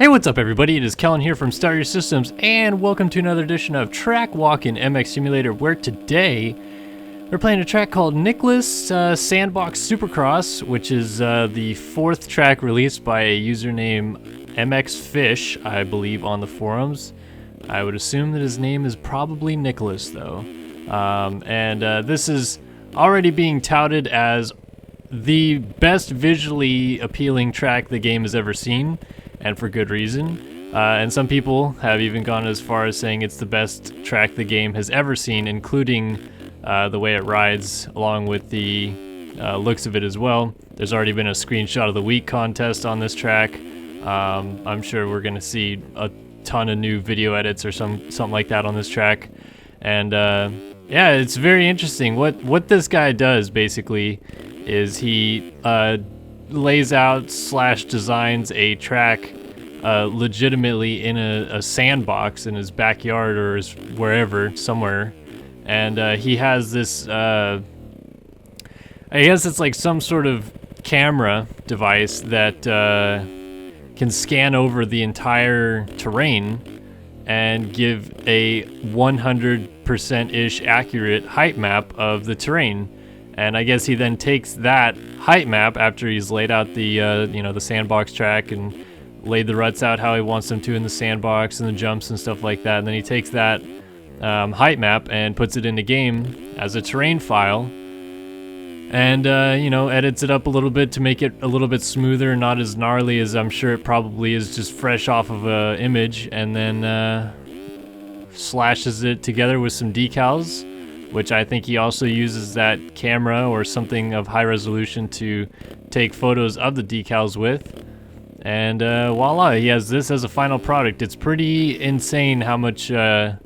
Hey, what's up everybody? It is Kellen here from Start Your Systems, and welcome to another edition of Track Walk in MX Simulator, where today we're playing a track called Niklas Sandbox Supercross, which is the fourth track released by a username MXFish, I believe, on the forums. I would assume that his name is probably Nicholas, though. This is already being touted as the best visually appealing track the game has ever seen, and for good reason. And some people have even gone as far as saying it's the best track the game has ever seen, including the way it rides, along with the looks of it as well. There's already been a screenshot of the week contest on this track. I'm sure we're going to see a ton of new video edits or something like that on this track. And yeah, it's very interesting. What this guy does basically is he lays out / designs a track legitimately in a sandbox in his backyard or wherever, somewhere. And he has this, I guess it's like some sort of camera device that can scan over the entire terrain and give a 100%-ish accurate height map of the terrain. And I guess he then takes that height map after he's laid out the the sandbox track and laid the ruts out how he wants them to in the sandbox and the jumps and stuff like that. And then he takes that height map and puts it in the game as a terrain file, and edits it up a little bit to make it a little bit smoother, not as gnarly as I'm sure it probably is just fresh off of a image, and then slashes it together with some decals, which I think he also uses that camera or something of high resolution to take photos of the decals with. And voila, he has this as a final product. It's pretty insane how much, in-depth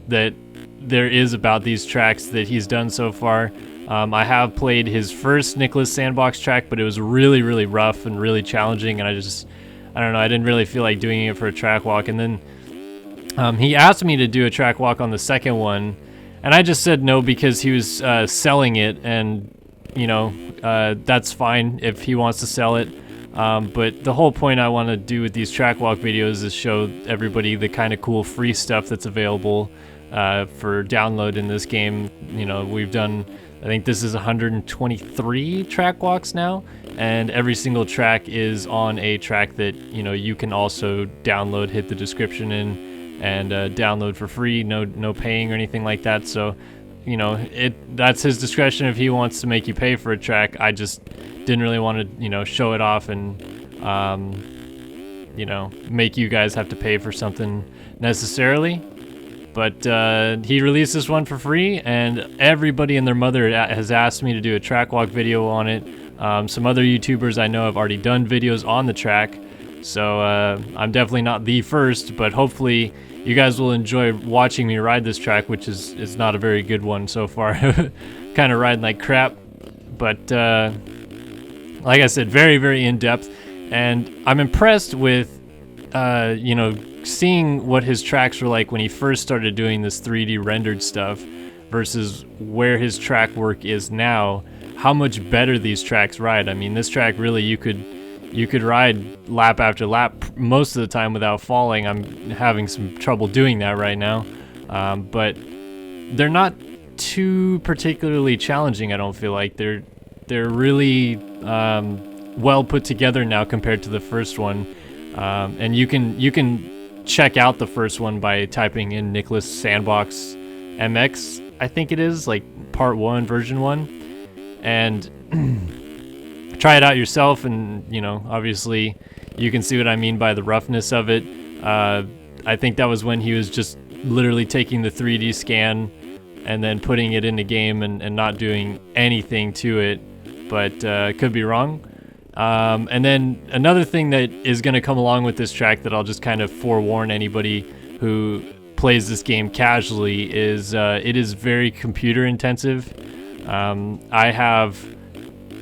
that there is about these tracks that he's done so far. I have played his first Niklas Sandbox track, but it was really, really rough and really challenging, and I don't know, I didn't really feel like doing it for a track walk. And then he asked me to do a track walk on the second one, and I just said no because he was selling it, and that's fine if he wants to sell it. But the whole point I want to do with these track walk videos is show everybody the kind of cool free stuff that's available for download in this game. We've done, I think this is 123 track walks now, and every single track is on a track that you can also download, hit the description in, and download for free, no paying or anything like that. So that's his discretion if he wants to make you pay for a track. I just didn't really want to show it off and make you guys have to pay for something necessarily. But he released this one for free, and everybody and their mother has asked me to do a track walk video on it. Some other YouTubers I know have already done videos on the track, so I'm definitely not the first, but hopefully you guys will enjoy watching me ride this track, which is not a very good one so far. Kind of riding like crap, but like I said, very, very in-depth, and I'm impressed with seeing what his tracks were like when he first started doing this 3D rendered stuff versus where his track work is now. How much better these tracks ride. I mean, this track really, you could ride lap after lap most of the time without falling. I'm having some trouble doing that right now, but they're not too particularly challenging. I don't feel like they're really well put together now compared to the first one, and you can check out the first one by typing in Niklas Sandbox MX, I think it is, like part 1, version 1, and try it out yourself, and obviously you can see what I mean by the roughness of it. I think that was when he was just literally taking the 3D scan and then putting it in the game and not doing anything to it, but could be wrong. And then another thing that is going to come along with this track that I'll just kind of forewarn anybody who plays this game casually is it is very computer intensive.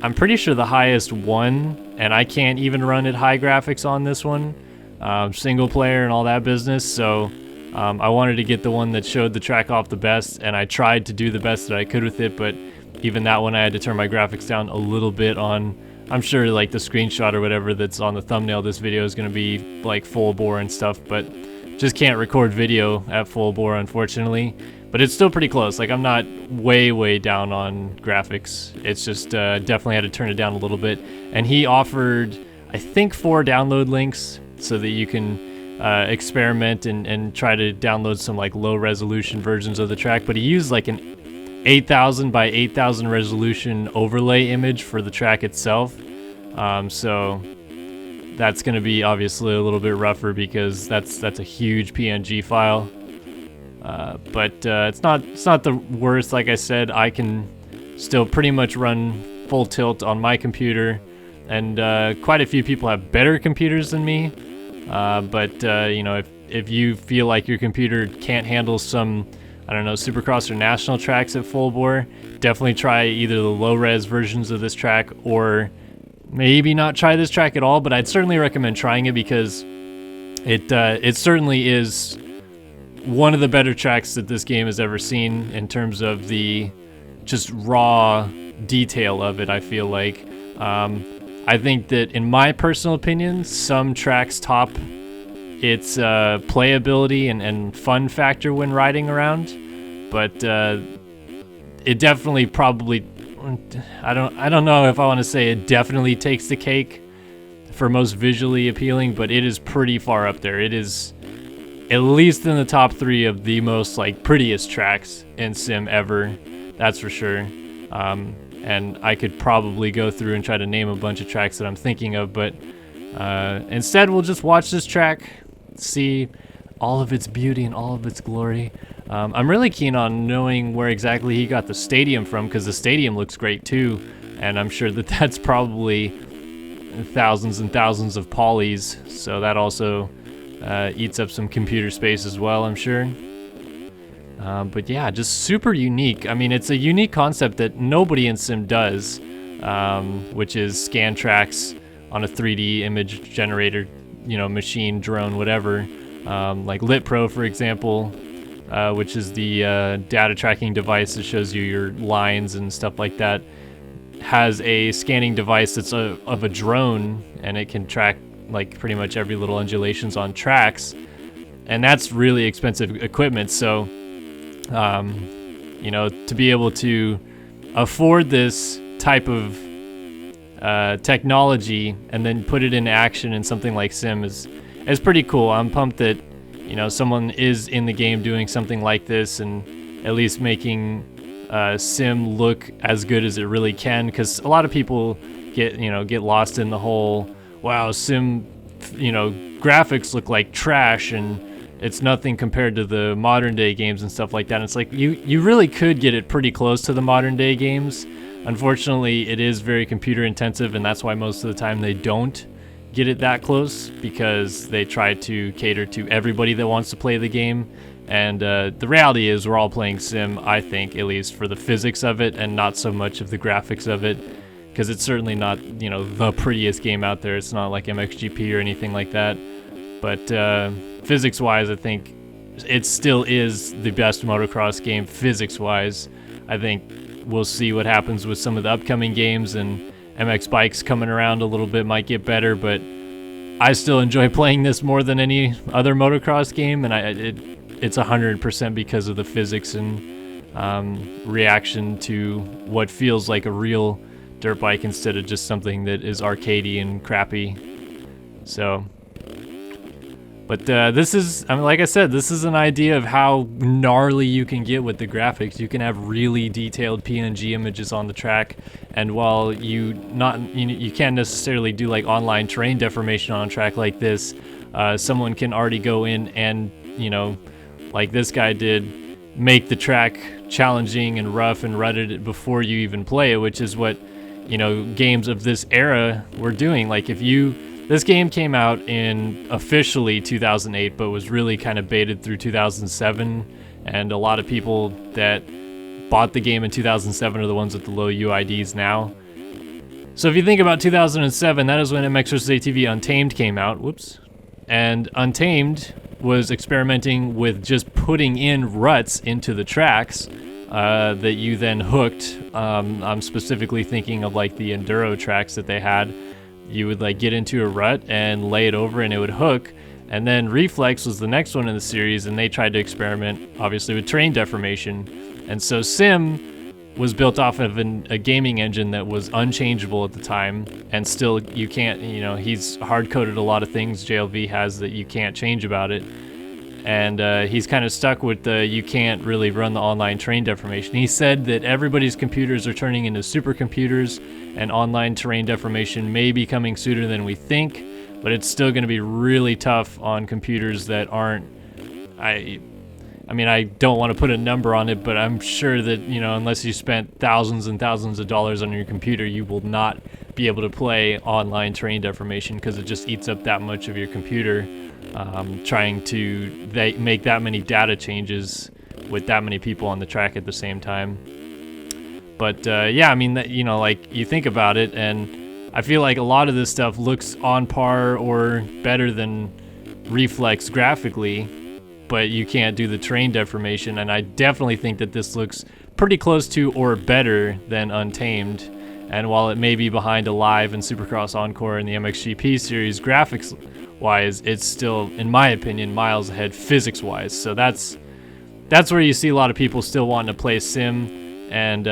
I'm pretty sure the highest one, and I can't even run at high graphics on this one, single player and all that business, so I wanted to get the one that showed the track off the best, and I tried to do the best that I could with it, but even that one I had to turn my graphics down a little bit on I'm sure like the screenshot or whatever that's on the thumbnail of this video is going to be like full bore and stuff, but just can't record video at full bore, unfortunately. But it's still pretty close. Like, I'm not way down on graphics. It's just definitely had to turn it down a little bit. And he offered, I think, 4 download links so that you can experiment and try to download some like low resolution versions of the track. But he used like an 8,000 by 8,000 resolution overlay image for the track itself. So that's going to be obviously a little bit rougher because that's a huge PNG file. But it's not the worst. Like I said, I can still pretty much run full tilt on my computer, and quite a few people have better computers than me. But you know, if you feel like your computer can't handle some, I don't know, Supercross or national tracks at full bore, definitely try either the low res versions of this track, or maybe not try this track at all. But I'd certainly recommend trying it because it certainly is one of the better tracks that this game has ever seen in terms of the just raw detail of it. I feel like I think that, in my personal opinion, some tracks top its playability and fun factor when riding around, but it definitely probably, I don't know if I want to say it definitely takes the cake for most visually appealing, but it is pretty far up there. It is at least in the top 3 of the most like prettiest tracks in sim ever, that's for sure. And I could probably go through and try to name a bunch of tracks that I'm thinking of, but instead we'll just watch this track, see all of its beauty and all of its glory. I'm really keen on knowing where exactly he got the stadium from, because the stadium looks great too, and I'm sure that that's probably thousands and thousands of polys, so that also eats up some computer space as well, I'm sure. But yeah, just super unique. I mean, it's a unique concept that nobody in sim does, which is scan tracks on a 3D image generator, you know, machine, drone, whatever. Like LitPro, for example, which is the data tracking device that shows you your lines and stuff like that, has a scanning device that's of a drone, and it can track like pretty much every little undulations on tracks, and that's really expensive equipment. So you know, to be able to afford this type of technology and then put it into action in something like sim is pretty cool. I'm pumped that, you know, someone is in the game doing something like this and at least making sim look as good as it really can, because a lot of people get lost in the whole, wow, sim, you know, graphics look like trash and it's nothing compared to the modern day games and stuff like that. And it's like, you really could get it pretty close to the modern day games. Unfortunately, it is very computer intensive, and that's why most of the time they don't get it that close, because they try to cater to everybody that wants to play the game. And the reality is we're all playing sim, I think, at least for the physics of it and not so much of the graphics of it, because it's certainly not, you know, the prettiest game out there. It's not like MXGP or anything like that. But physics-wise, I think it still is the best motocross game physics-wise. I think we'll see what happens with some of the upcoming games, and MX Bikes coming around a little bit might get better, but I still enjoy playing this more than any other motocross game, and it's 100% because of the physics and reaction to what feels like a real dirt bike instead of just something that is arcadey and crappy. So, but this is, I mean, like I said, this is an idea of how gnarly you can get with the graphics. You can have really detailed PNG images on the track, and while you can't necessarily do like online terrain deformation on a track like this, someone can already go in and, you know, like this guy did, make the track challenging and rough and rutted before you even play it, which is what, you know, games of this era were doing. Like, this game came out in officially 2008, but was really kind of baited through 2007, and a lot of people that bought the game in 2007 are the ones with the low UIDs now. So if you think about 2007, that is when MX vs. ATV Untamed came out. Whoops. And Untamed was experimenting with just putting in ruts into the tracks, that you then hooked. I'm specifically thinking of like the enduro tracks that they had. You would like get into a rut and lay it over and it would hook. And then Reflex was the next one in the series, and they tried to experiment obviously with terrain deformation. And so Sim was built off of a gaming engine that was unchangeable at the time, and still you can't, he's hard-coded a lot of things JLV has that you can't change about it. And he's kind of stuck with you can't really run the online terrain deformation. He said that everybody's computers are turning into supercomputers, and online terrain deformation may be coming sooner than we think, but it's still going to be really tough on computers that aren't, I mean, I don't want to put a number on it, but I'm sure that, unless you spent thousands and thousands of dollars on your computer, you will not be able to play online terrain deformation because it just eats up that much of your computer, trying to make that many data changes with that many people on the track at the same time. But yeah, I mean, like you think about it, and I feel like a lot of this stuff looks on par or better than Reflex graphically, but you can't do the terrain deformation, and I definitely think that this looks pretty close to or better than Untamed. And while it may be behind Alive and Supercross Encore and the MXGP series graphics-wise, it's still, in my opinion, miles ahead physics-wise. So that's where you see a lot of people still wanting to play Sim. And,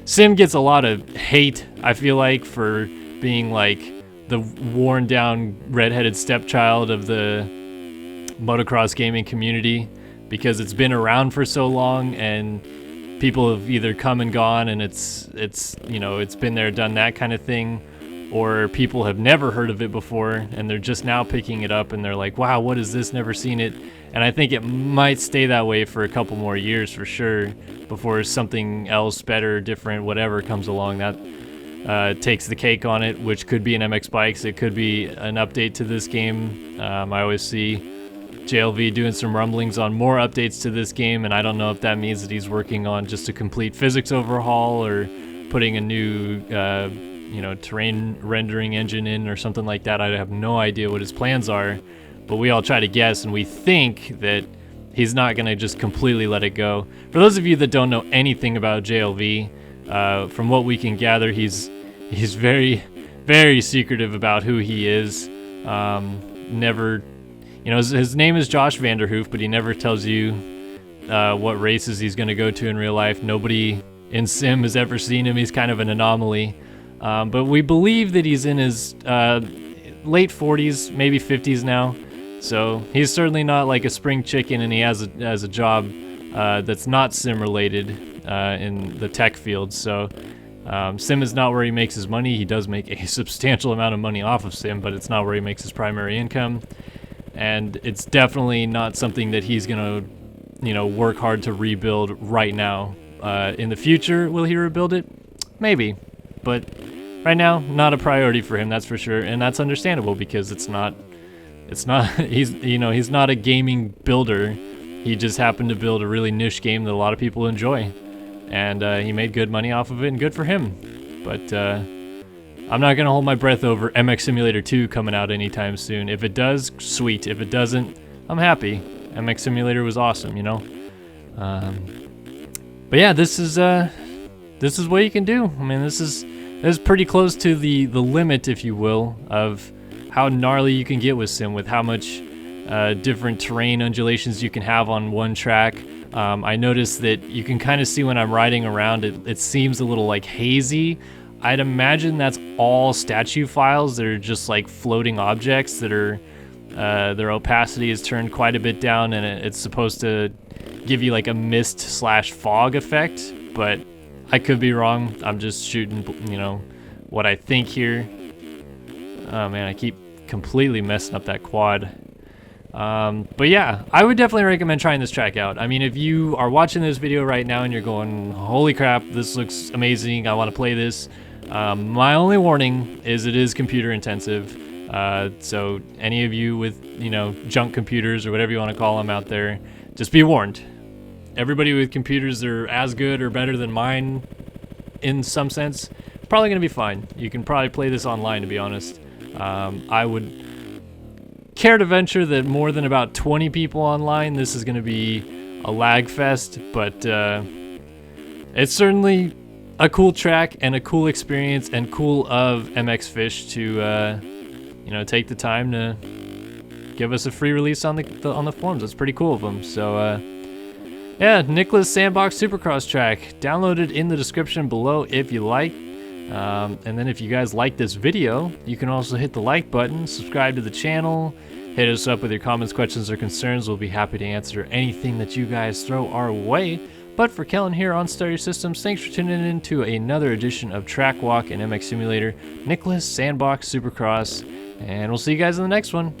Sim gets a lot of hate, I feel like, for being like the worn down redheaded stepchild of the motocross gaming community, because it's been around for so long and people have either come and gone and it's been there, done that kind of thing, or people have never heard of it before and they're just now picking it up and they're like, wow, what is this? Never seen it. And I think it might stay that way for a couple more years for sure before something else better, different, whatever comes along that takes the cake on it, which could be an MX Bikes. It could be an update to this game. I always see JLV doing some rumblings on more updates to this game, and I don't know if that means that he's working on just a complete physics overhaul or putting a new terrain rendering engine in or something like that. I have no idea what his plans are, but we all try to guess, and we think that he's not going to just completely let it go. For those of you that don't know anything about JLV, from what we can gather, he's very, very secretive about who he is. Never, his name is Josh Vanderhoof, but he never tells you what races he's going to go to in real life. Nobody in Sim has ever seen him. He's kind of an anomaly. But we believe that he's in his late 40s, maybe 50s now. So he's certainly not like a spring chicken, and he has a job that's not Sim related in the tech field. So Sim is not where he makes his money. He does make a substantial amount of money off of Sim, but it's not where he makes his primary income. And it's definitely not something that he's gonna, work hard to rebuild right now. In the future, will he rebuild it? Maybe, but right now, not a priority for him. That's for sure, and that's understandable because it's not. He's not a gaming builder. He just happened to build a really niche game that a lot of people enjoy, and he made good money off of it, and good for him. But I'm not gonna hold my breath over MX Simulator 2 coming out anytime soon. If it does, sweet. If it doesn't, I'm happy. MX Simulator was awesome, But yeah, this is what you can do. I mean, this is pretty close to the limit, if you will, of how gnarly you can get with Sim, with how much different terrain undulations you can have on one track. I noticed that you can kind of see when I'm riding around, it seems a little like hazy. I'd imagine that's all statue files that are just like floating objects that are their opacity is turned quite a bit down, and it's supposed to give you like a mist/fog effect, but I could be wrong. I'm just shooting, what I think here. Oh man, I keep completely messing up that quad. But yeah, I would definitely recommend trying this track out. I mean, if you are watching this video right now and you're going, holy crap, this looks amazing, I want to play this. My only warning is it is computer intensive. So any of you with, junk computers or whatever you want to call them out there, just be warned. Everybody with computers that are as good or better than mine in some sense, probably going to be fine. You can probably play this online, to be honest. I would care to venture that more than about 20 people online, this is going to be a lag fest, but it's certainly a cool track and a cool experience, and cool of MX Fish to you know, take the time to give us a free release on the forums. That's pretty cool of them. So yeah, Niklas Sandbox Supercross track, downloaded in the description below if you like. And then if you guys like this video, you can also hit the like button, subscribe to the channel, hit us up with your comments, questions, or concerns. We'll be happy to answer anything that you guys throw our way. But for Kellen here on Start Your Systems, thanks for tuning in to another edition of Track Walk and MX Simulator, Niklas Sandbox Supercross, and we'll see you guys in the next one.